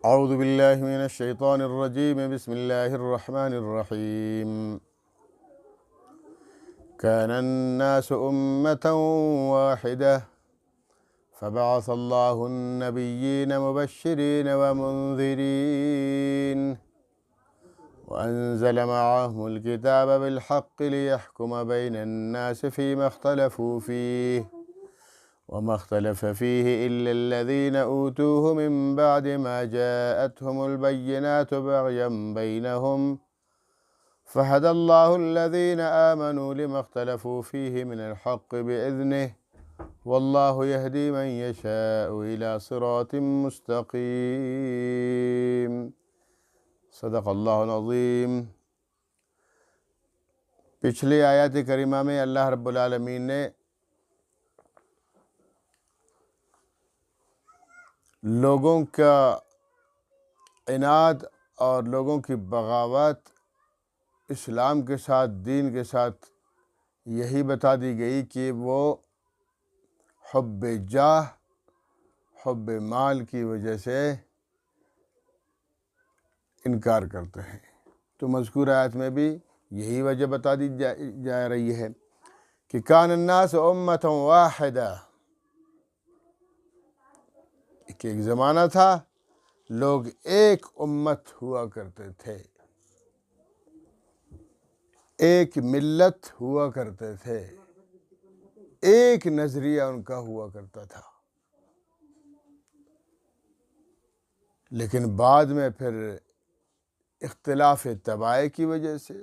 اعوذ باللہ من الشیطان الرجیم بسم اللہ الرحمن الرحیم كان الناس أمة واحدة فبعث الله النبيين مبشرين ومنذرين وأنزل معهم الكتاب بالحق ليحكم بين الناس فيما اختلفوا فيه وما اختلف فيه إلا الذين أوتوه من بعد ما جاءتهم البينات بغيا بينهم فهدى الله الذين آمنوا لما اختلفوا فيه من الحق بإذنه والله يهدي من يشاء إلى صراط مستقيم صدق اللہ العظیم۔ پچھلی آیات کریمہ میں اللہ رب العالمین نے لوگوں کا عناد اور لوگوں کی بغاوت اسلام کے ساتھ، دین کے ساتھ یہی بتا دی گئی کہ وہ حب جاہ، حب مال کی وجہ سے انکار کرتے ہیں۔ تو مذکور آیت میں بھی یہی وجہ بتا دی جا رہی ہے کہ کان الناس امۃ واحدہ، کہ ایک زمانہ تھا لوگ ایک امت ہوا کرتے تھے، ایک ملت ہوا کرتے تھے، ایک نظریہ ان کا ہوا کرتا تھا۔ لیکن بعد میں پھر اختلاف طباع کی وجہ سے،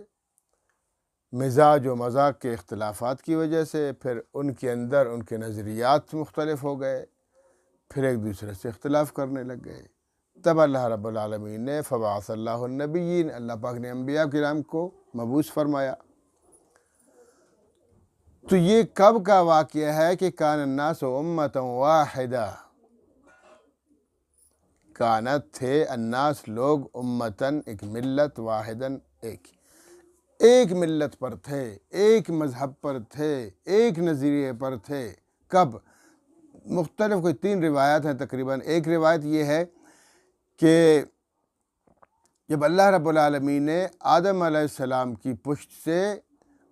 مزاج و مذاق کے اختلافات کی وجہ سے پھر ان کے اندر ان کے نظریات مختلف ہو گئے، پھر ایک دوسرے سے اختلاف کرنے لگ گئے۔ تب اللہ رب العالمین نے فبعث اللہ النبیین، اللہ پاک نے انبیاء کرام کو مبعوث فرمایا۔ تو یہ کب کا واقعہ ہے کہ کان الناس امۃ واحدہ، کانت تھے الناس لوگ امتاً ایک ملت، واحداً ایک ملت پر تھے، ایک مذہب پر تھے، ایک نظریے پر تھے۔ کب؟ مختلف کوئی 3 روایات ہیں تقریباً۔ ایک روایت یہ ہے کہ جب اللہ رب العالمین نے آدم علیہ السلام کی پشت سے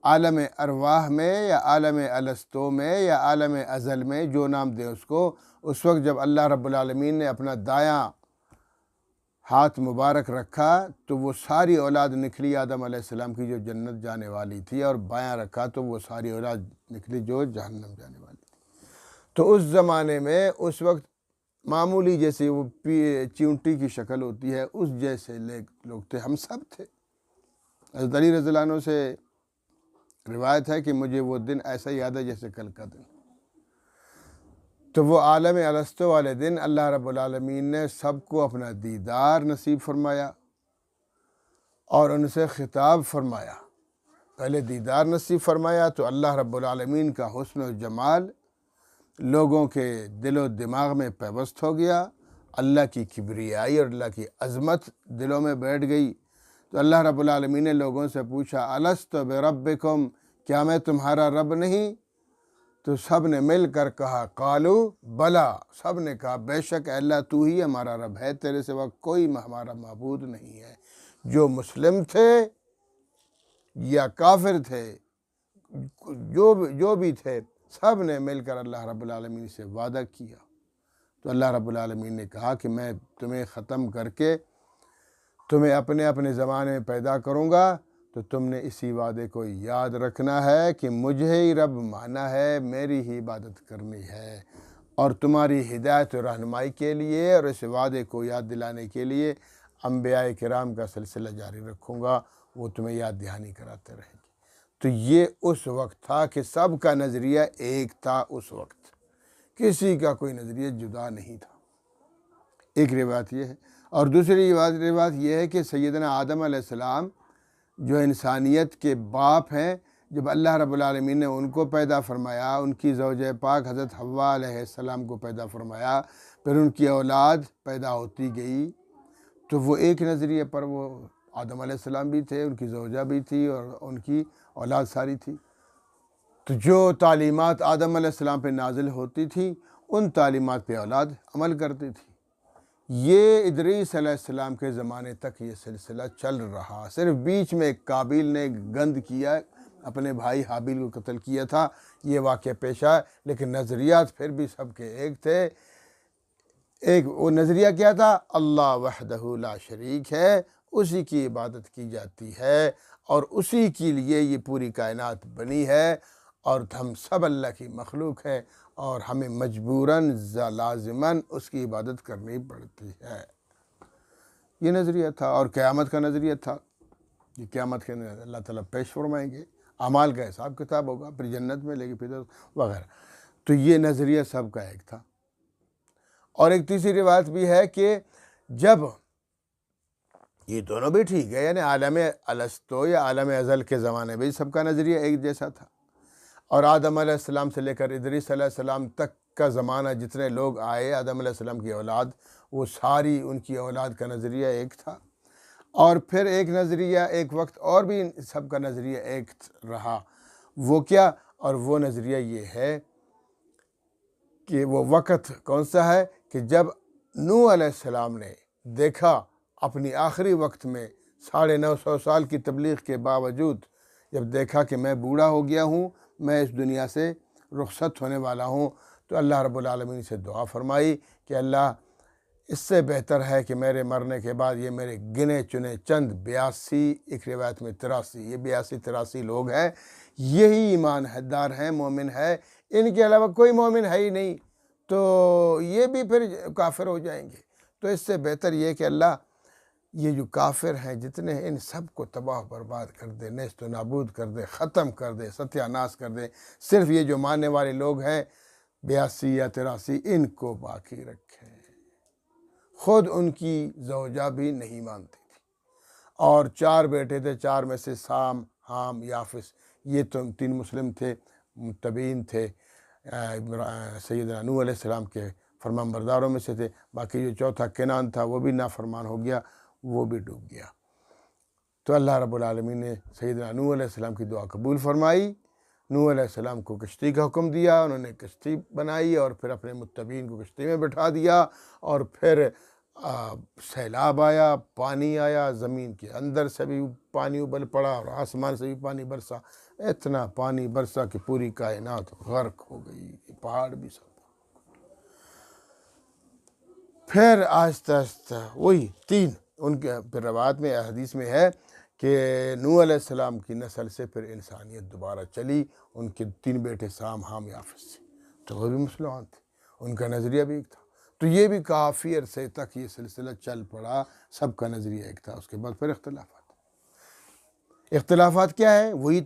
عالم ارواح میں یا عالم الستو میں یا عالم ازل میں، جو نام دیں اس کو، اس وقت جب اللہ رب العالمین نے اپنا دایاں ہاتھ مبارک رکھا تو وہ ساری اولاد نکلی آدم علیہ السلام کی جو جنت جانے والی تھی، اور بایاں رکھا تو وہ ساری اولاد نکلی جو جہنم جانے والی تھی۔ تو اس زمانے میں اس وقت معمولی جیسے وہ چیونٹی کی شکل ہوتی ہے، اس جیسے لوگ تھے، ہم سب تھے۔ حضرت علی رضی اللہ عنہ سے روایت ہے کہ مجھے وہ دن ایسا یاد ہے جیسے کل کا دن۔ تو وہ عالم الستو والے دن اللہ رب العالمین نے سب کو اپنا دیدار نصیب فرمایا اور ان سے خطاب فرمایا۔ پہلے دیدار نصیب فرمایا تو اللہ رب العالمین کا حسن و جمال لوگوں کے دل و دماغ میں پیوست ہو گیا، اللہ کی کبریائی اور اللہ کی عظمت دلوں میں بیٹھ گئی۔ تو اللہ رب العالمین نے لوگوں سے پوچھا الست بربکم، کیا میں تمہارا رب نہیں؟ تو سب نے مل کر کہا قالو بلا، سب نے کہا بے شک اے اللہ تو ہی ہمارا رب ہے، تیرے سوا کوئی ہمارا معبود نہیں ہے۔ جو مسلم تھے یا کافر تھے، جو بھی تھے، سب نے مل کر اللہ رب العالمین سے وعدہ کیا۔ تو اللہ رب العالمین نے کہا کہ میں تمہیں ختم کر کے تمہیں اپنے اپنے زمانے میں پیدا کروں گا، تو تم نے اسی وعدے کو یاد رکھنا ہے کہ مجھے ہی رب مانا ہے، میری ہی عبادت کرنی ہے، اور تمہاری ہدایت و رہنمائی کے لیے اور اس وعدے کو یاد دلانے کے لیے انبیاء کرام کا سلسلہ جاری رکھوں گا، وہ تمہیں یاد دہانی کراتے رہیں گے۔ تو یہ اس وقت تھا کہ سب کا نظریہ ایک تھا، اس وقت کسی کا کوئی نظریہ جدا نہیں تھا۔ ایک روایت یہ ہے، اور دوسری روایت یہ ہے کہ سیدنا آدم علیہ السلام جو انسانیت کے باپ ہیں، جب اللہ رب العالمین نے ان کو پیدا فرمایا، ان کی زوجہ پاک حضرت حوا علیہ السلام کو پیدا فرمایا، پھر ان کی اولاد پیدا ہوتی گئی، تو وہ ایک نظریے پر وہ آدم علیہ السلام بھی تھے، ان کی زوجہ بھی تھی اور ان کی اولاد ساری تھی۔ تو جو تعلیمات آدم علیہ السلام پہ نازل ہوتی تھی، ان تعلیمات پہ اولاد عمل کرتی تھی۔ یہ ادریس علیہ السلام کے زمانے تک یہ سلسلہ چل رہا، صرف بیچ میں ایک قابیل نے گند کیا، اپنے بھائی حابیل کو قتل کیا تھا، یہ واقعہ پیش آیا، لیکن نظریات پھر بھی سب کے ایک تھے۔ ایک وہ نظریہ کیا تھا؟ اللہ وحدہ لا شریک ہے، اسی کی عبادت کی جاتی ہے اور اسی کے لیے یہ پوری کائنات بنی ہے، اور ہم سب اللہ کی مخلوق ہے اور ہمیں مجبوراً لازماً اس کی عبادت کرنی پڑتی ہے۔ یہ نظریہ تھا، اور قیامت کا نظریہ تھا، یہ قیامت کے اللہ تعالیٰ پیش فرمائیں گے، اعمال کا حساب کتاب ہوگا، پھر جنت میں لے کے پھر وغیرہ۔ تو یہ نظریہ سب کا ایک تھا۔ اور ایک تیسری روایت بھی ہے کہ جب یہ دونوں بھی ٹھیک ہے، یعنی عالم الستو یا عالم ازل کے زمانے میں سب کا نظریہ ایک جیسا تھا، اور آدم علیہ السلام سے لے کر ادریس علیہ السلام تک کا زمانہ جتنے لوگ آئے آدم علیہ السلام کی اولاد، وہ ساری ان کی اولاد کا نظریہ ایک تھا۔ اور پھر ایک نظریہ ایک وقت اور بھی سب کا نظریہ ایک رہا، وہ کیا؟ اور وہ نظریہ یہ ہے کہ وہ وقت کون سا ہے کہ جب نوح علیہ السلام نے دیکھا اپنی آخری وقت میں 950 سال کی تبلیغ کے باوجود، جب دیکھا کہ میں بوڑھا ہو گیا ہوں، میں اس دنیا سے رخصت ہونے والا ہوں، تو اللہ رب العالمین سے دعا فرمائی کہ اللہ اس سے بہتر ہے کہ میرے مرنے کے بعد یہ میرے گنے چنے چند 82، ایک روایت میں 83، یہ 83 لوگ ہیں، یہی ایمان دار ہیں، مومن ہے، ان کے علاوہ کوئی مومن ہے ہی نہیں، تو یہ بھی پھر کافر ہو جائیں گے۔ تو اس سے بہتر یہ کہ اللہ یہ جو کافر ہیں جتنے ہیں، ان سب کو تباہ و برباد کر دے، نیست و نابود کر دے، ختم کر دے، ستیہ ناش کر دے، صرف یہ جو ماننے والے لوگ ہیں 82 یا 83، ان کو باقی رکھے۔ خود ان کی زوجہ بھی نہیں مانتی تھی، اور 4 بیٹے تھے، 4 میں سے سام، حام، یافس، یہ تو 3 مسلم تھے، متبعین تھے، سیدنا نوح علیہ السلام کے فرمان برداروں میں سے تھے، باقی جو چوتھا کنان تھا وہ بھی نافرمان ہو گیا، وہ بھی ڈوب گیا۔ تو اللہ رب العالمین نے سیدنا نوح علیہ السلام کی دعا قبول فرمائی، نوح علیہ السلام کو کشتی کا حکم دیا، انہوں نے کشتی بنائی اور پھر اپنے متبعین کو کشتی میں بٹھا دیا، اور پھر سیلاب آیا، پانی آیا، زمین کے اندر سے بھی پانی ابل پڑا اور آسمان سے بھی پانی برسا، اتنا پانی برسا کہ پوری کائنات غرق ہو گئی، پہاڑ بھی سب۔ پھر آہستہ آہستہ وہی 3 ان کے پھر روایت میں حدیث میں ہے کہ نوح علیہ السلام کی نسل سے پھر انسانیت دوبارہ چلی، ان کے 3 بیٹے سام، حام، یافس سے، تو وہ بھی مسلمان تھے، ان کا نظریہ بھی ایک تھا۔ تو یہ بھی کافی عرصے تک یہ سلسلہ چل پڑا، سب کا نظریہ ایک تھا۔ اس کے بعد پھر اختلافات کیا ہے؟ وہی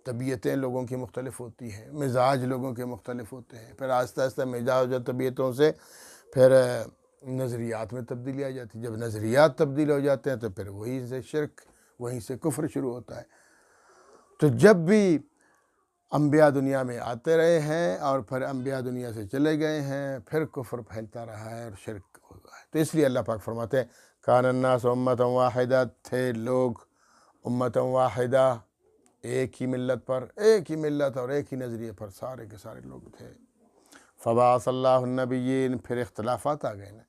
طبیعتیں لوگوں کی مختلف ہوتی ہیں، مزاج لوگوں کے مختلف ہوتے ہیں، پھر آہستہ آہستہ مزاج اور طبیعتوں سے پھر نظریات میں تبدیلی آ جاتی ہے، جب نظریات تبدیل ہو جاتے ہیں تو پھر وہیں سے شرک، وہیں سے کفر شروع ہوتا ہے۔ تو جب بھی انبیاء دنیا میں آتے رہے ہیں اور پھر انبیاء دنیا سے چلے گئے ہیں، پھر کفر پھیلتا رہا ہے اور شرک ہو رہا ہے۔ تو اس لیے اللہ پاک فرماتے ہیں کان الناس امۃ واحدہ، تھے لوگ امۃ واحدہ، ایک ہی ملت پر، ایک ہی ملت اور ایک ہی نظریے پر سارے کے سارے لوگ تھے۔ فبعث اللہ النبیین، پھر اختلافات آ گئے نا،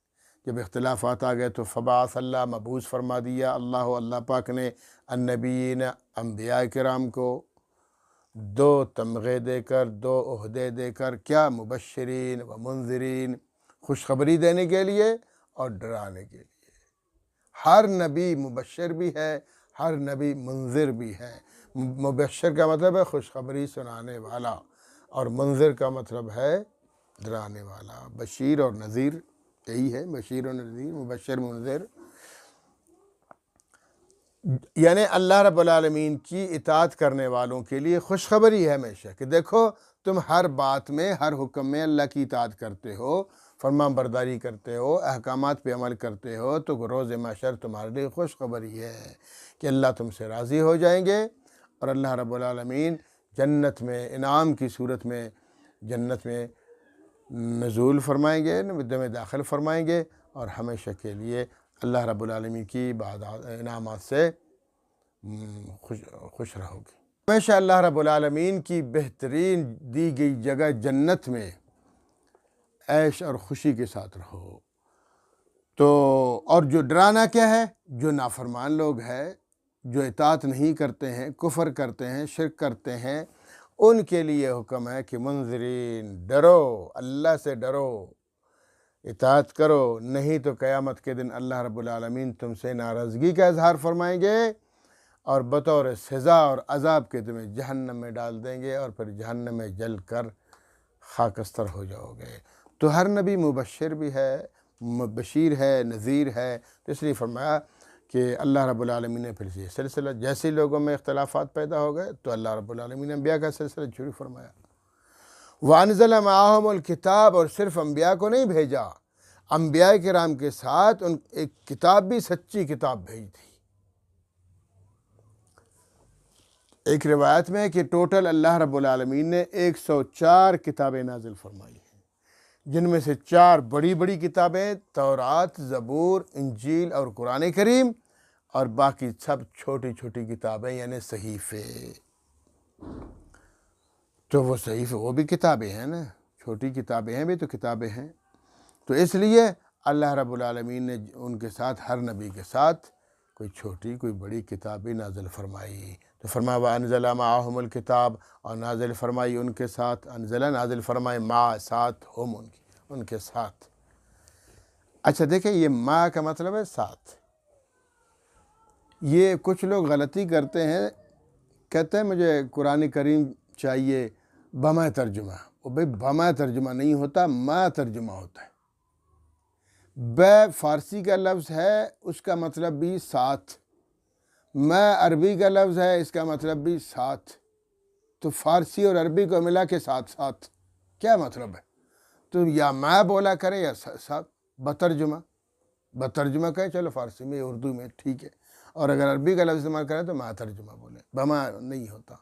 جب اختلافات آ گئے تو فبعث اللہ، مبعوث فرما دیا اللہ پاک نے النبیین، انبیاء کرام کو 2 تمغے دے کر، 2 عہدے دے کر، کیا؟ مبشرین و منذرین، خوشخبری دینے کے لیے اور ڈرانے کے لیے۔ ہر نبی مبشر بھی ہے، ہر نبی منذر بھی ہے۔ مبشر کا مطلب ہے خوشخبری سنانے والا، اور منذر کا مطلب ہے ڈرانے والا۔ بشیر اور نذیر یہی ہے، بشیر و نذیر، مبشر منذر، یعنی اللہ رب العالمین کی اطاعت کرنے والوں کے لیے خوشخبری ہے ہمیشہ کہ دیکھو تم ہر بات میں، ہر حکم میں اللہ کی اطاعت کرتے ہو، فرمان برداری کرتے ہو، احکامات پہ عمل کرتے ہو، تو روز محشر تمہارے لیے خوشخبری ہے کہ اللہ تم سے راضی ہو جائیں گے، اور اللہ رب العالمین جنت میں انعام کی صورت میں جنت میں نزول فرمائیں گے، میں داخل فرمائیں گے، اور ہمیشہ کے لیے اللہ رب العالمین کی انعامات سے خوش رہو گے۔ ہمیشہ اللہ رب العالمین کی بہترین دی گئی جگہ جنت میں عیش اور خوشی کے ساتھ رہو، تو اور جو ڈرانا کیا ہے؟ جو نافرمان لوگ ہیں، جو اطاعت نہیں کرتے ہیں، کفر کرتے ہیں، شرک کرتے ہیں، ان کے لیے حکم ہے کہ منذرین، ڈرو، اللہ سے ڈرو، اطاعت کرو، نہیں تو قیامت کے دن اللہ رب العالمین تم سے ناراضگی کا اظہار فرمائیں گے اور بطور سزا اور عذاب کے تمہیں جہنم میں ڈال دیں گے اور پھر جہنم میں جل کر خاکستر ہو جاؤ گے۔ تو ہر نبی مبشر بھی ہے، بشیر ہے، نذیر ہے، تو اس لیے فرمایا کہ اللہ رب العالمین نے پھر یہ سلسلہ، جیسے لوگوں میں اختلافات پیدا ہو گئے تو اللہ رب العالمین نے انبیاء کا سلسلہ شروع فرمایا۔ وَأَنزَلَ مَعَهُمُ الْكِتَابَ، اور صرف انبیاء کو نہیں بھیجا، انبیاء کرام کے ساتھ ان ایک کتاب بھی، سچی کتاب بھیج دی۔ ایک روایت میں کہ ٹوٹل اللہ رب العالمین نے 104 کتابیں نازل فرمائی ہیں، جن میں سے 4 بڑی بڑی کتابیں تورات، زبور، انجیل اور قرآن کریم، اور باقی سب چھوٹی چھوٹی کتابیں یعنی صحیفے۔ تو وہ صحیفے وہ بھی کتابیں ہیں نا، چھوٹی کتابیں ہیں بھی تو کتابیں ہیں۔ تو اس لیے اللہ رب العالمین نے ان کے ساتھ، ہر نبی کے ساتھ کوئی چھوٹی کوئی بڑی کتاب بھی نازل فرمائی۔ تو فرمایا وَأَنزَلَ مَعَهُمُ الْكِتَابَ، اور نازل فرمائی ان کے ساتھ، انزلہ نازل فرمائے، ما ساتھ، ہم ان کے ساتھ۔ اچھا دیکھیں، یہ ما کا مطلب ہے ساتھ۔ یہ کچھ لوگ غلطی کرتے ہیں، کہتے ہیں مجھے قرآن کریم چاہیے بما ترجمہ۔ وہ بھئی بما ترجمہ نہیں ہوتا، ما ترجمہ ہوتا ہے۔ بے فارسی کا لفظ ہے، اس کا مطلب بھی ساتھ۔ میں عربی کا لفظ ہے، اس کا مطلب بھی ساتھ۔ تو فارسی اور عربی کو ملا کے ساتھ ساتھ کیا مطلب ہے؟ تو یا میں بولا کرے یا ساتھ بترجمہ کہے، چلو فارسی میں، اردو میں ٹھیک ہے، اور اگر عربی کا لفظ استعمال کریں تو ما ترجمہ بولے، بما نہیں ہوتا۔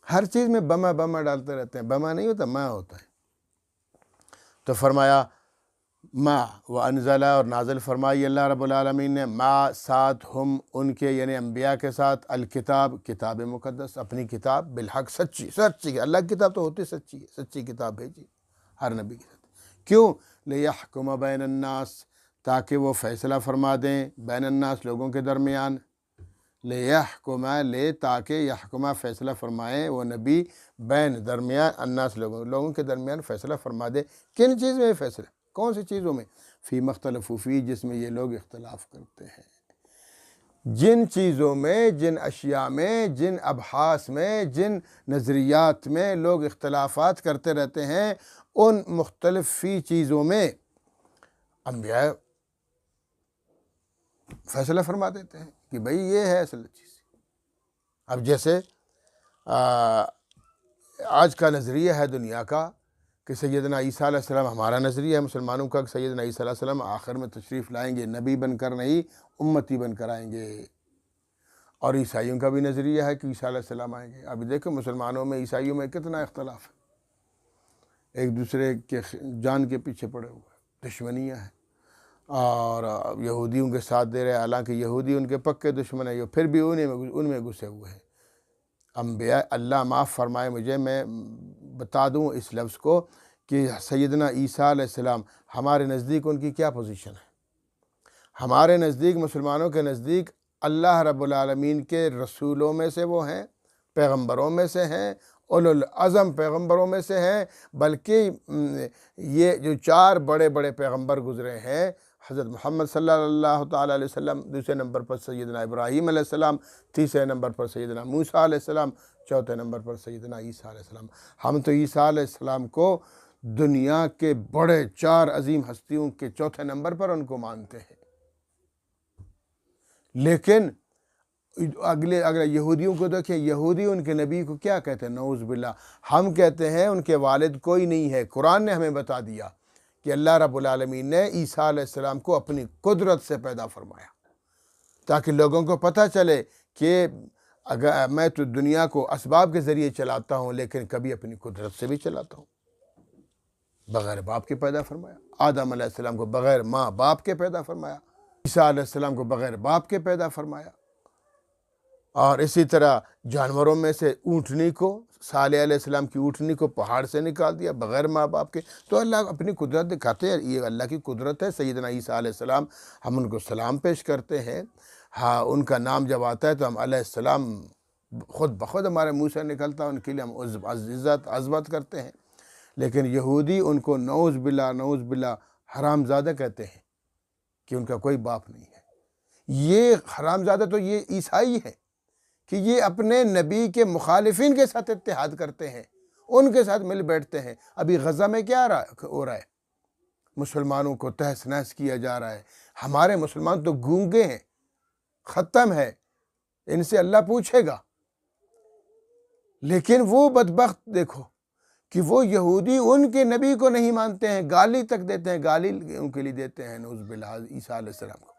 ہر چیز میں بما ڈالتے رہتے ہیں، بما نہیں ہوتا، ما ہوتا ہے۔ تو فرمایا ما، وانزلہ، اور نازل فرمائی اللہ رب العالمین نے، ما ساتھ، ہم ان کے یعنی انبیاء کے ساتھ، الکتاب کتاب مقدس، اپنی کتاب، بالحق سچی، اللہ کی کتاب تو ہوتی سچی ہے، سچی کتاب بھیجی ہر نبی کے ساتھ۔ کیوں؟ لیحکم بین الناس، تاکہ وہ فیصلہ فرما دیں، بین الناس لوگوں کے درمیان، لیحکم، تاکہ یحکمہ فیصلہ فرمائیں وہ نبی، بین درمیان، الناس لوگوں کے درمیان فیصلہ فرما دے۔ کن چیز میں فیصلہ؟ کون سی چیزوں میں؟ فی مختلف فی، جس میں یہ لوگ اختلاف کرتے ہیں، جن چیزوں میں، جن اشیاء میں، جن ابحاث میں، جن نظریات میں لوگ اختلافات کرتے رہتے ہیں، ان مختلف فی چیزوں میں انبیاء فیصلہ فرما دیتے ہیں کہ بھئی یہ ہے اصل چیز۔ اب جیسے آج کا نظریہ ہے دنیا کا کہ سیدنا عیسیٰ علیہ السلام، ہمارا نظریہ ہے مسلمانوں کا کہ سیدنا عیسیٰ علیہ السلام آخر میں تشریف لائیں گے، نبی بن کر نہیں، امتی بن کر آئیں گے۔ اور عیسائیوں کا بھی نظریہ ہے کہ عیسیٰ علیہ السلام آئیں گے۔ ابھی دیکھو مسلمانوں میں، عیسائیوں میں کتنا اختلاف ہے، ایک دوسرے کے جان کے پیچھے پڑے ہوئے، دشمنیاں ہیں، اور یہودیوں کے ساتھ دے رہے ہیں، حالانکہ یہودی ان کے پکے دشمن ہیں، پھر بھی ان میں گھسے ہوئے ہیں۔ انبیاء، اللہ معاف فرمائے مجھے، میں بتا دوں اس لفظ کو کہ سیدنا عیسیٰ علیہ السلام ہمارے نزدیک ان کی کیا پوزیشن ہے؟ ہمارے نزدیک، مسلمانوں کے نزدیک، اللہ رب العالمین کے رسولوں میں سے وہ ہیں، پیغمبروں میں سے ہیں، اولو العزم پیغمبروں میں سے ہیں، بلکہ یہ جو 4 بڑے بڑے پیغمبر گزرے ہیں، حضرت محمد صلی اللہ تعالیٰ علیہ وسلم، دوسرے نمبر پر سیدنا ابراہیم علیہ السلام، تیسرے نمبر پر سیدنا موسیٰ علیہ السلام، چوتھے نمبر پر سیدنا عیسیٰ علیہ السلام۔ ہم تو عیسیٰ علیہ السلام کو دنیا کے بڑے 4 عظیم ہستیوں کے چوتھے نمبر پر ان کو مانتے ہیں۔ لیکن اگر یہودیوں کو دیکھیں، یہودی ان کے نبی کو کیا کہتے ہیں؟ نعوذ باللہ، ہم کہتے ہیں ان کے والد کوئی نہیں ہے۔ قرآن نے ہمیں بتا دیا کہ اللہ رب العالمین نے عیسیٰ علیہ السلام کو اپنی قدرت سے پیدا فرمایا، تاکہ لوگوں کو پتہ چلے کہ اگر میں تو دنیا کو اسباب کے ذریعے چلاتا ہوں، لیکن کبھی اپنی قدرت سے بھی چلاتا ہوں۔ بغیر باپ کے پیدا فرمایا، آدم علیہ السلام کو بغیر ماں باپ کے پیدا فرمایا، عیسیٰ علیہ السلام کو بغیر باپ کے پیدا فرمایا۔ اور اسی طرح جانوروں میں سے اونٹنی کو، صالح علیہ السلام کی اونٹنی کو پہاڑ سے نکال دیا بغیر ماں باپ کے۔ تو اللہ اپنی قدرت دکھاتے ہیں، یہ اللہ کی قدرت ہے۔ سیدنا عیسیٰ علیہ السلام، ہم ان کو سلام پیش کرتے ہیں، ہاں ان کا نام جب آتا ہے تو ہم علیہ السلام خود بخود ہمارے منہ سے نکلتا ہے، ان کے لیے ہم عزت عظمت کرتے ہیں۔ لیکن یہودی ان کو نعوذ باللہ حرام زادہ کہتے ہیں کہ ان کا کوئی باپ نہیں ہے۔ یہ حرام زادہ تو یہ عیسائی ہے کہ یہ اپنے نبی کے مخالفین کے ساتھ اتحاد کرتے ہیں، ان کے ساتھ مل بیٹھتے ہیں۔ ابھی غزہ میں کیا ہو رہا ہے؟ مسلمانوں کو تہس نہس کیا جا رہا ہے۔ ہمارے مسلمان تو گونگے ہیں، ختم ہے، ان سے اللہ پوچھے گا۔ لیکن وہ بدبخت دیکھو کہ وہ یہودی ان کے نبی کو نہیں مانتے ہیں، گالی تک دیتے ہیں، گالی ان کے لیے دیتے ہیں نعوذ باللہ عیسیٰ علیہ السلام کو۔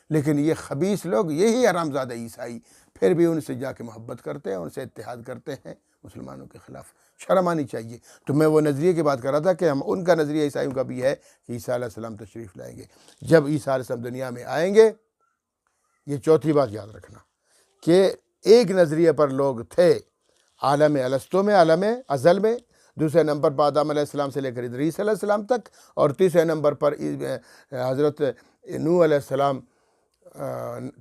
لیکن یہ خبیث لوگ، یہی حرامزادہ عیسائی، پھر بھی ان سے جا کے محبت کرتے ہیں، ان سے اتحاد کرتے ہیں مسلمانوں کے خلاف۔ شرم آنی چاہیے۔ تو میں وہ نظریے کی بات کر رہا تھا کہ ہم ان کا نظریہ عیسائیوں کا بھی ہے کہ عیسیٰ علیہ السلام تشریف لائیں گے۔ جب عیسیٰ علیہ السلام دنیا میں آئیں گے، یہ چوتھی بات یاد رکھنا کہ ایک نظریے پر لوگ تھے عالم ارسطو میں، عالم ازل میں، دوسرے نمبر پر آدم علیہ السلام سے لے کر ادریس علیہ السلام تک، اور تیسرے نمبر پر حضرت نوح علیہ السلام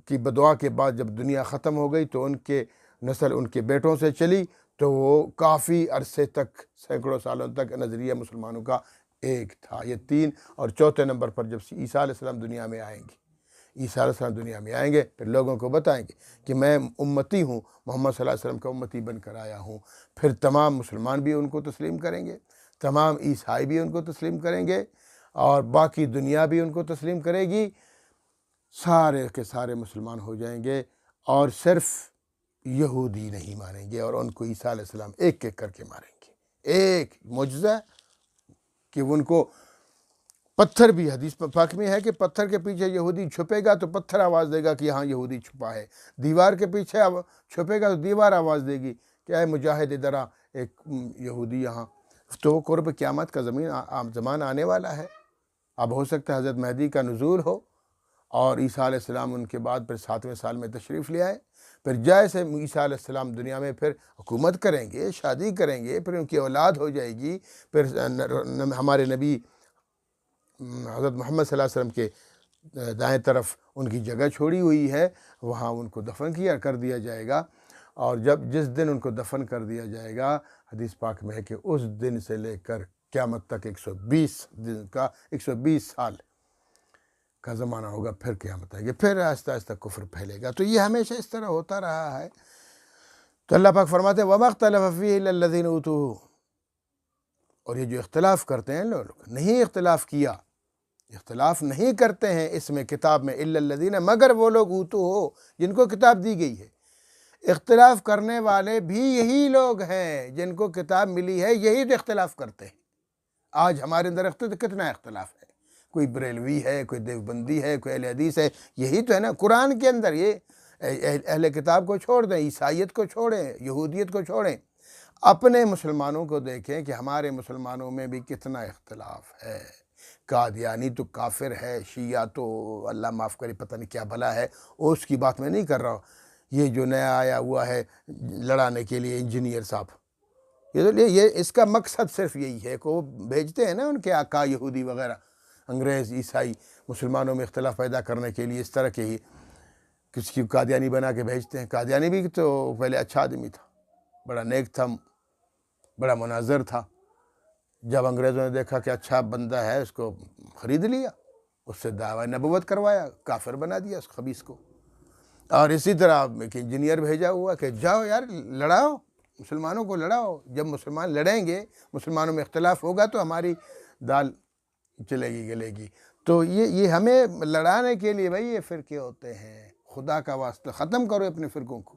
کی بدعا کے بعد جب دنیا ختم ہو گئی تو ان کے نسل ان کے بیٹوں سے چلی، تو وہ کافی عرصے تک، سینکڑوں سالوں تک نظریہ مسلمانوں کا ایک تھا۔ یہ تین، اور چوتھے نمبر پر جب عیسیٰ علیہ السلام دنیا میں آئیں گے، عیسیٰ علیہ السلام دنیا میں آئیں گے، پھر لوگوں کو بتائیں گے کہ میں امتی ہوں، محمد صلی اللہ علیہ وسلم کا امتی بن کر آیا ہوں۔ پھر تمام مسلمان بھی ان کو تسلیم کریں گے، تمام عیسائی بھی ان کو تسلیم کریں گے، اور باقی دنیا بھی ان کو تسلیم کرے گی۔ سارے کے سارے مسلمان ہو جائیں گے، اور صرف یہودی نہیں مانیں گے، اور ان کو عیسیٰ علیہ السلام ایک ایک کر کے ماریں گے۔ ایک معجزہ کہ ان کو پتھر بھی، حدیث پاک میں ہے کہ پتھر کے پیچھے یہودی چھپے گا تو پتھر آواز دے گا کہ یہاں یہودی چھپا ہے، دیوار کے پیچھے چھپے گا تو دیوار آواز دے گی کہ اے مجاہد ادھر آ، ایک یہودی یہاں۔ تو قرب قیامت کا زمان آنے والا ہے۔ اب ہو سکتا ہے حضرت مہدی کا نزول ہو، اور عیسیٰ علیہ السلام ان کے بعد پھر 7ویں سال میں تشریف لے آئے۔ پھر جیسے عیسیٰ علیہ السلام دنیا میں پھر حکومت کریں گے، شادی کریں گے، پھر ان کی اولاد ہو جائے گی، پھر ہمارے نبی حضرت محمد صلی اللہ علیہ وسلم کے دائیں طرف ان کی جگہ چھوڑی ہوئی ہے، وہاں ان کو دفن کر دیا جائے گا۔ اور جس دن ان کو دفن کر دیا جائے گا، حدیث پاک میں ہے کہ اس دن سے لے کر قیامت تک 120 سال کا زمانہ ہوگا، پھر قیامت آئے گی، پھر آہستہ آہستہ کفر پھیلے گا۔ تو یہ ہمیشہ اس طرح ہوتا رہا ہے۔ تو اللہ پاک فرماتے ہیں وَمَا اخْتَلَفَ فِيهِ إِلَّا الَّذِينَ أُوتُوهُ، اور یہ جو اختلاف کرتے ہیں لوگ، نہیں اختلاف کیا، اختلاف نہیں کرتے ہیں اس میں کتاب میں إِلَّا الَّذِينَ، مگر وہ لوگ أُوتُوهُ جن کو کتاب دی گئی ہے۔ اختلاف کرنے والے بھی یہی لوگ ہیں جن کو کتاب ملی ہے، یہی تو اختلاف کرتے ہیں۔ آج ہمارے اندر کتنا اختلاف ہے، کوئی بریلوی ہے، کوئی دیوبندی ہے، کوئی اہل حدیث ہے، یہی تو ہے نا قرآن کے اندر۔ یہ اہل کتاب کو چھوڑ دیں، عیسائیت کو چھوڑیں، یہودیت کو چھوڑیں، اپنے مسلمانوں کو دیکھیں کہ ہمارے مسلمانوں میں بھی کتنا اختلاف ہے۔ قادیانی تو کافر ہے، شیعہ تو اللہ معاف کرے پتہ نہیں کیا بلا ہے، اس کی بات میں نہیں کر رہا ہوں۔ یہ جو نیا آیا ہوا ہے لڑانے کے لیے انجینئر صاحب، یہ اس کا مقصد صرف یہی ہے کہ وہ بھیجتے ہیں نا ان کے آقا یہودی وغیرہ، انگریز عیسائی، مسلمانوں میں اختلاف پیدا کرنے کے لیے اس طرح کے ہی کسی کی قادیانی بنا کے بھیجتے ہیں۔ قادیانی بھی تو پہلے اچھا آدمی تھا، بڑا نیک تھا، بڑا مناظر تھا۔ جب انگریزوں نے دیکھا کہ اچھا بندہ ہے، اس کو خرید لیا، اس سے دعویٰ نبوت کروایا، کافر بنا دیا اس خبیث کو۔ اور اسی طرح ایک انجینئر بھیجا ہوا کہ جاؤ یار لڑاؤ، مسلمانوں کو لڑاؤ، جب مسلمان لڑیں گے، مسلمانوں میں اختلاف ہوگا تو ہماری دال چلے گی گلے گی۔ تو یہ ہمیں لڑانے کے لیے بھائی یہ فرقے ہوتے ہیں۔ خدا کا واسطہ ختم کرو اپنے فرقوں کو۔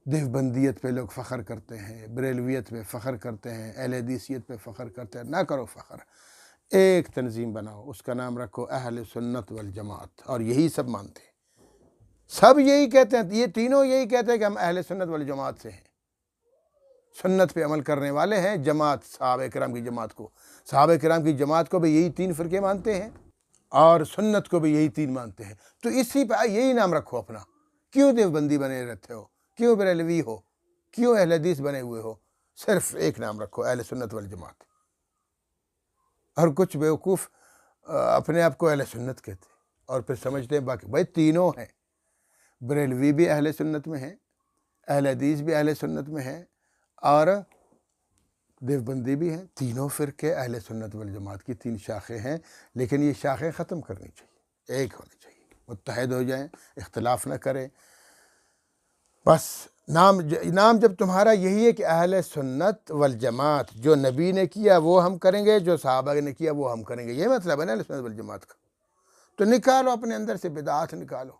دیوبندیت پہ لوگ فخر کرتے ہیں، بریلویت پہ فخر کرتے ہیں، اہل حدیثیت پہ فخر کرتے ہیں، نہ کرو فخر۔ ایک تنظیم بناؤ، اس کا نام رکھو اہل سنت والجماعت، اور یہی سب مانتے ہیں، سب یہی کہتے ہیں، یہ تینوں یہی کہتے ہیں کہ ہم اہل سنت والجماعت سے ہیں، سنت پہ عمل کرنے والے ہیں۔ جماعت صحابہ کرام کی جماعت کو، صحابہ کرام کی جماعت کو بھی یہی 3 فرقے مانتے ہیں، اور سنت کو بھی یہی 3 مانتے ہیں۔ تو اسی پہ یہی نام رکھو اپنا کیوں دیوبندی بنے رہتے ہو، کیوں بریلوی ہو، کیوں اہل حدیث بنے ہوئے ہو؟ صرف ایک نام رکھو، اہل سنت والجماعت۔ اور کچھ بیوقوف اپنے آپ کو اہل سنت کہتے ہیں اور پھر سمجھتے ہیں باقی بھائی تینوں ہیں، بریلوی بھی اہل سنت میں ہیں، اہل حدیث بھی اہل سنت میں ہیں، اور دیوبندی بھی ہیں۔ تینوں فرقے اہل سنت والجماعت کی تین شاخیں ہیں، لیکن یہ شاخیں ختم کرنی چاہیے، ایک ہونی چاہیے، متحد ہو جائیں، اختلاف نہ کریں۔ بس نام جب تمہارا یہی ہے کہ اہل سنت والجماعت، جو نبی نے کیا وہ ہم کریں گے، جو صحابہ نے کیا وہ ہم کریں گے، یہ مطلب ہے نا اہل سنت والجماعت کا۔ تو نکالو اپنے اندر سے بدعات، نکالو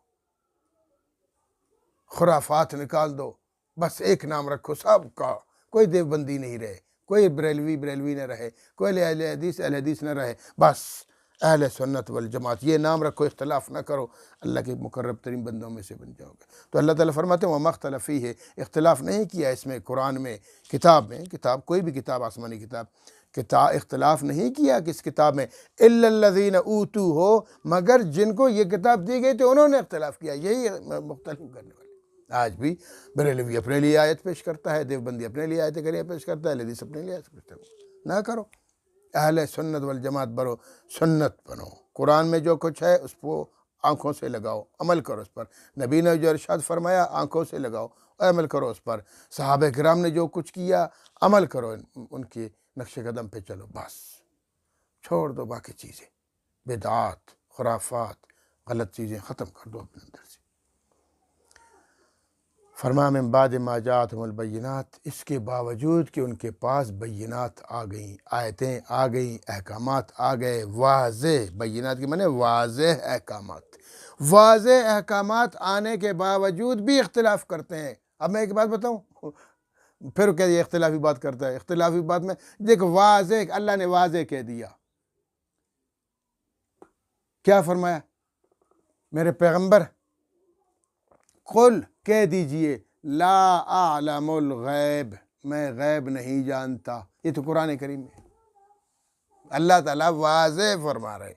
خرافات، نکال دو، بس ایک نام رکھو سب کا، کوئی دیوبندی نہیں رہے، کوئی بریلوی نہ رہے، کوئی اہل حدیث نہ رہے، بس اہل سنت والجماعت یہ نام رکھو، اختلاف نہ کرو، اللہ کے مقرب ترین بندوں میں سے بن جاؤ گے۔ تو اللہ تعالیٰ فرماتے ہیں وَمَا اخْتَلَفَ فِيهِ، اختلاف نہیں کیا اس میں، قرآن میں، کتاب کوئی بھی کتاب، آسمانی کتاب اختلاف نہیں کیا کس کتاب میں، إِلَّا الَّذِينَ أُوتُوهُ، مگر جن کو یہ کتاب دی گئی تھی انہوں نے اختلاف کیا، یہی مختلف کرنے والے۔ آج بھی بریلوی اپنے لیے آیت پیش کرتا ہے، دیوبندی اپنے لیے آیت کریہ پیش کرتا ہے، حدیث اپنے لیے آیت پیش کرتا ہے۔ نہ کرو، اہل سنت والجماعت بنو، سنت بنو، قرآن میں جو کچھ ہے اس کو آنکھوں سے لگاؤ، عمل کرو اس پر، نبی نے جو ارشاد فرمایا آنکھوں سے لگاؤ، عمل کرو اس پر، صحابہ کرام نے جو کچھ کیا عمل کرو، ان کے نقش قدم پہ چلو، بس چھوڑ دو باقی چیزیں، بدعات، خرافات، غلط چیزیں ختم کر دو اپنے اندر سے۔ فرمایا من بعد ما جاءتهم البینات، اس کے باوجود کہ ان کے پاس بینات آ گئیں، آیتیں آ گئیں، احکامات آ گئے، واضح، بینات کی معنی واضح احکامات، واضح احکامات آنے کے باوجود بھی اختلاف کرتے ہیں۔ اب میں ایک بات بتاؤں، پھر کہ یہ اختلافی بات کرتا ہے، اختلافی بات میں دیکھ، واضح اللہ نے واضح کہہ دیا، کیا فرمایا میرے پیغمبر، قل کہہ دیجئے لا اعلم الغیب، میں غیب نہیں جانتا، یہ تو قرآن کریم میں اللہ تعالیٰ واضح فرما رہے،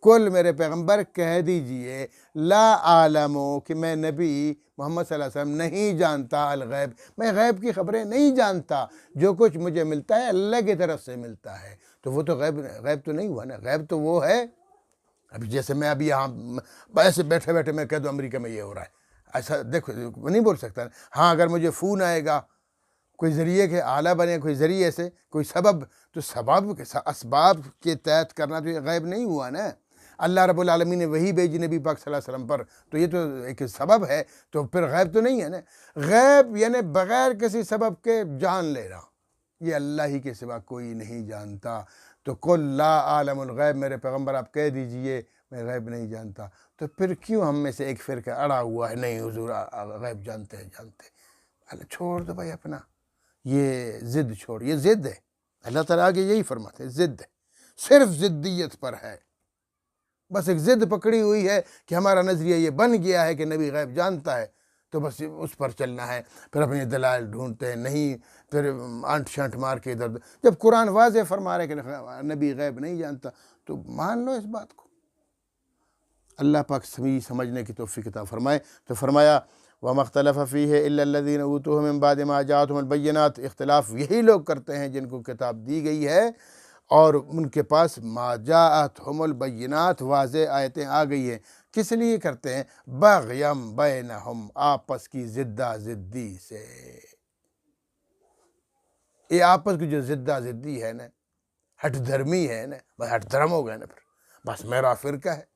کل میرے پیغمبر کہہ دیجئے لا اعلم، کہ میں نبی محمد صلی اللہ علیہ وسلم نہیں جانتا الغیب، میں غیب کی خبریں نہیں جانتا، جو کچھ مجھے ملتا ہے اللہ کی طرف سے ملتا ہے، تو وہ تو غیب تو نہیں ہوا نا، غیب تو وہ ہے، ابھی جیسے میں ابھی یہاں ایسے بیٹھے بیٹھے میں کہہ دوں امریکہ میں یہ ہو رہا ہے، ایسا دیکھو نہیں بول سکتا۔ ہاں اگر مجھے فون آئے گا، کوئی ذریعے کے آلہ بنے، کوئی ذریعے سے کوئی سبب، تو اسباب کے تحت کرنا تو یہ غیب نہیں ہوا نا۔ اللہ رب العالمین نے وہی بھیجی نبی پاک صلی اللہ علیہ وسلم پر، تو یہ تو ایک سبب ہے، تو پھر غیب تو نہیں ہے نا۔ غیب یعنی بغیر کسی سبب کے جان لینا، یہ اللہ ہی کے سوا کوئی نہیں جانتا۔ تو قل لا اعلم الغیب، میرے پیغمبر آپ کہہ دیجئے میں غیب نہیں جانتا۔ تو پھر کیوں ہم میں سے ایک فرقہ اڑا ہوا ہے نہیں حضور غیب جانتے ہیں، اللہ چھوڑ دو بھائی اپنا، یہ ضد چھوڑ، یہ ضد ہے، اللہ تعالیٰ آگے یہی فرماتے ہیں، ضد ہے، صرف ضدیت پر ہے، بس ایک ضد پکڑی ہوئی ہے کہ ہمارا نظریہ یہ بن گیا ہے کہ نبی غیب جانتا ہے، تو بس اس پر چلنا ہے، پھر اپنے دلائل ڈھونڈتے ہیں، نہیں پھر انٹ شنٹ مار کے ادھر، جب قرآن واضح فرما رہے کہ نبی غیب نہیں جانتا تو مان لو اس بات کو۔ اللہ پاک سمجھنے کی توفیق عطا فرمائے۔ تو فرمایا وَمَا اخْتَلَفَ فِيهِ إِلَّا الَّذِينَ أُوتُوهُ مِن بَعْدِ مَا جَاءَتْهُمُ الْبَيِّنَاتُ، اختلاف یہی لوگ کرتے ہیں جن کو کتاب دی گئی ہے اور ان کے پاس ما جاءتہم البینات، واضح آیتیں آ گئی ہیں، کس لیے کرتے ہیں؟ بغیم بینہم، آپس کی زدہ زدی سے، یہ آپس کی جو زدہ زدی ہے نا، ہٹ دھرمی ہے نا، بس ہٹ دھرم ہو گئے نا، پھر بس میرا فرقہ ہے۔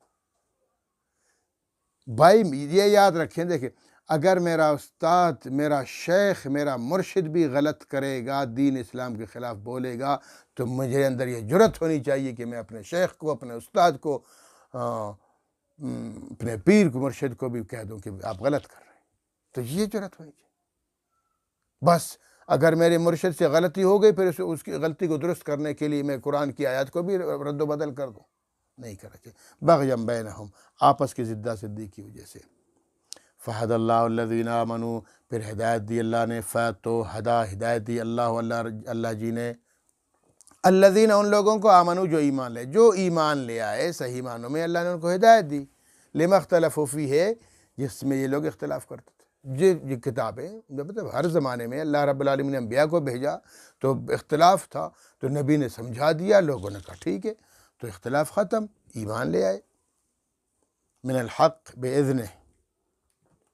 بھائی یہ یاد رکھیں، دیکھیں اگر میرا استاد، میرا شیخ، میرا مرشد بھی غلط کرے گا، دین اسلام کے خلاف بولے گا، تو مجھے اندر یہ جرأت ہونی چاہیے کہ میں اپنے شیخ کو، اپنے استاد کو، اپنے پیر کو، مرشد کو بھی کہہ دوں کہ آپ غلط کر رہے ہیں، تو یہ جرأت ہونی چاہیے۔ بس اگر میرے مرشد سے غلطی ہو گئی، پھر اس کی غلطی کو درست کرنے کے لیے میں قرآن کی آیات کو بھی رد و بدل کر دوں، نہیں کرنا چاہیے۔ بغیم بینہم، آپس کی زدہ زدی کی وجہ سے۔ فہد اللہ الذین آمنوا، پھر ہدایت دی اللہ نے، ہدایت دی اللہ جی نے، الذین، ان لوگوں کو، آمنوا جو ایمان لے، جو ایمان لے آئے صحیح معنوں میں اللہ نے ان کو ہدایت دی، لما اختلفوا فیہ، جس میں یہ لوگ اختلاف کرتے تھے۔ یہ کتابیں مطلب ہر زمانے میں اللہ رب العالمین نے انبیاء کو بھیجا تو اختلاف تھا، تو نبی نے سمجھا دیا، لوگوں نے کہا ٹھیک ہے، تو اختلاف ختم، ایمان لے آئے من الحق بإذنہ،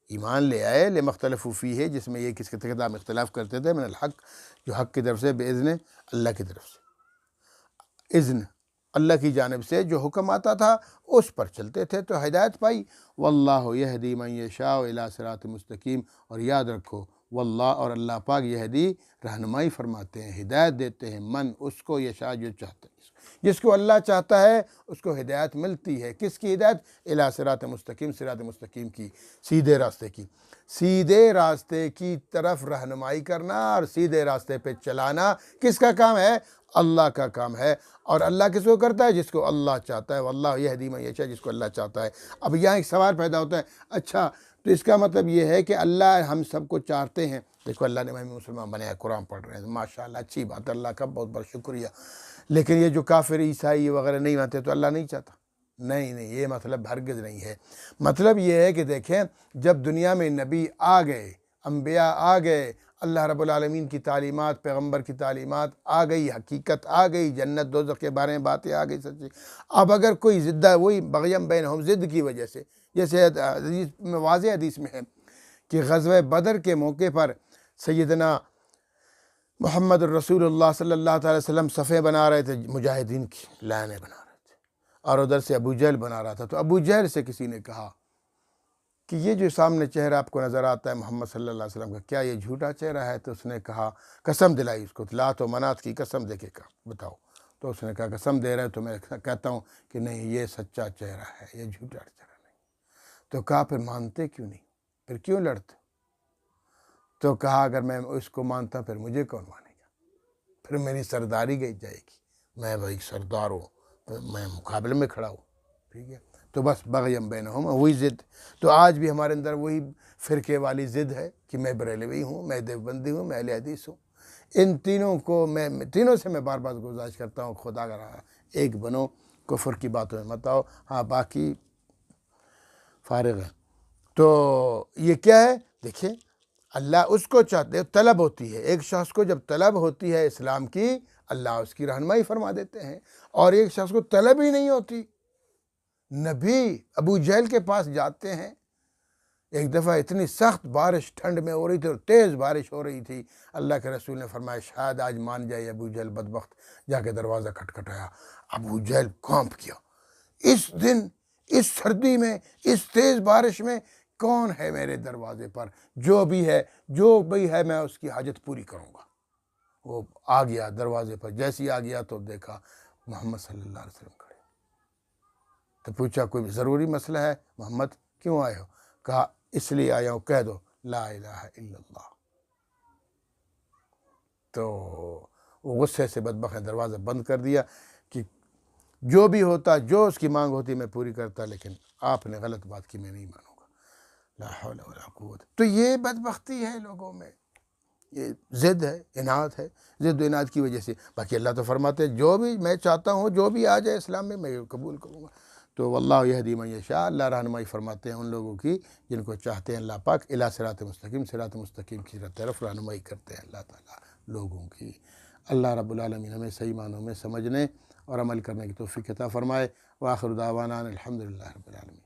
ایمان لے آئے لما اختلفوا فیہ، جس میں یہ کس کے خلاف اختلاف کرتے تھے، من الحق جو حق کی طرف سے، بإذنہ اللہ کی طرف سے، اذن اللہ کی جانب سے جو حکم آتا تھا اس پر چلتے تھے تو ہدایت پائی۔ واللہ یہدی من یشاء الی صراط مستقیم، اور یاد رکھو واللہ اور اللہ پاک یہدی رہنمائی فرماتے ہیں، ہدایت دیتے ہیں، من اس کو یشاء جو چاہتا ہے، جس کو اللہ چاہتا ہے اس کو ہدایت ملتی ہے۔ کس کی ہدایت؟ الی صراط مستقیم، صراط مستقیم کی، سیدھے راستے کی، سیدھے راستے کی طرف رہنمائی کرنا اور سیدھے راستے پہ چلانا کس کا کام ہے؟ اللہ کا کام ہے۔ اور اللہ کس کو کرتا ہے؟ جس کو اللہ چاہتا ہے، واللہ یہدی من یشاء، جس کو اللہ چاہتا ہے۔ اب یہاں ایک سوال پیدا ہوتا ہے، اچھا تو اس کا مطلب یہ ہے کہ اللہ ہم سب کو چاہتے ہیں؟ دیکھو اللہ نے ہمیں مسلمان بنایا، قرآن پڑھ رہے ہیں، ماشاءاللہ اچھی بات، اللہ کا بہت بہت شکریہ، لیکن یہ جو کافر عیسائی وغیرہ نہیں مانتے تو اللہ نہیں چاہتا؟ نہیں، یہ مطلب ہرگز نہیں ہے۔ مطلب یہ ہے کہ دیکھیں جب دنیا میں نبی آ گئے، انبیاء آ گئے، اللہ رب العالمین کی تعلیمات، پیغمبر کی تعلیمات آ گئی، حقیقت آ گئی، جنت دوزخ کے بارے میں باتیں آ گئی سچی۔ اب اگر کوئی ضد، وہی بغیم بینہم، ضد کی وجہ سے، جیسے حدیث میں واضح حدیث میں ہے کہ غزوہ بدر کے موقع پر سیدنا محمد الرسول اللہ صلی اللہ تعالی وسلم صفیں بنا رہے تھے، مجاہدین کی لائنیں بنا رہے تھے، اور ادھر سے ابو جہل بنا رہا تھا۔ تو ابو جہل سے کسی نے کہا کہ یہ جو سامنے چہرہ آپ کو نظر آتا ہے محمد صلی اللہ علیہ وسلم کا، کیا یہ جھوٹا چہرہ ہے؟ تو اس نے کہا، قسم دلائی اس کو، لات و منات کی قسم دے کے کہا بتاؤ، تو اس نے کہا قسم دے رہے تو میں کہتا ہوں کہ نہیں، یہ سچا چہرہ ہے، یہ جھوٹا چہرہ نہیں۔ تو کہا پھر مانتے کیوں نہیں، پھر کیوں لڑتے؟ تو کہا اگر میں اس کو مانتا پھر مجھے کون مانے گا، پھر میری سرداری گئی جائے گی، میں بھائی سردار ہوں، میں مقابلے میں کھڑا ہوں، ٹھیک ہے۔ تو بس بغیم بینہم، وہی ضد۔ تو آج بھی ہمارے اندر وہی فرقے والی ضد ہے کہ میں بریلوی ہوں، میں دیوبندی ہوں، میں اہل حدیث ہوں۔ ان تینوں کو تینوں سے میں بار بار گزارش کرتا ہوں، خدا کا ایک بنو، کفر کی باتوں میں مت آؤ، ہاں باقی فارغ ہے۔ تو یہ کیا ہے؟ دیکھیں اللہ اس کو چاہتے، طلب ہوتی ہے، ایک شخص کو جب طلب ہوتی ہے اسلام کی، اللہ اس کی رہنمائی فرما دیتے ہیں، اور ایک شخص کو طلب ہی نہیں ہوتی، نبی ابو جہل کے پاس جاتے ہیں۔ ایک دفعہ اتنی سخت بارش ٹھنڈ میں ہو رہی تھی اور تیز بارش ہو رہی تھی، اللہ کے رسول نے فرمایا شاید آج مان جائے ابو جہل بدبخت، جا کے دروازہ کھٹکھٹایا، ابو جہل کانپ گیا، اس دن، اس سردی میں، اس تیز بارش میں کون ہے میرے دروازے پر؟ جو بھی ہے میں اس کی حاجت پوری کروں گا۔ وہ آ گیا دروازے پر، جیسے آ گیا تو دیکھا محمد صلی اللہ علیہ وسلم کھڑے، تو پوچھا کوئی ضروری مسئلہ ہے؟ محمد کیوں آئے ہو؟ کہا اس لیے آیا ہوں، کہہ دو لا الہ الا اللہ۔ تو وہ غصے سے بدبخت نے دروازہ بند کر دیا کہ جو بھی ہوتا، جو اس کی مانگ ہوتی میں پوری کرتا، لیکن آپ نے غلط بات کی، میں نہیں مانوں گا۔ لا حول ولا قوت۔ تو یہ بدبختی ہے لوگوں میں، یہ ضد ہے، اناد ہے، ضد و اناد کی وجہ سے۔ باقی اللہ تو فرماتے ہیں جو بھی میں چاہتا ہوں، جو بھی آ جائے اسلام میں، میں قبول کروں گا۔ تو واللہ یہدی من یشاء، اللہ رہنمائی فرماتے ہیں ان لوگوں کی جن کو چاہتے ہیں اللہ پاک، الی صراط مستقیم، صراط مستقیم کی طرف رہنمائی کرتے ہیں اللہ تعالیٰ لوگوں کی۔ اللہ رب العالمین ہمیں صحیح معنوں میں سمجھنے اور عمل کرنے کی توفیق عطا فرمائے۔ وآخر دعوانا الحمدللہ رب العالمین۔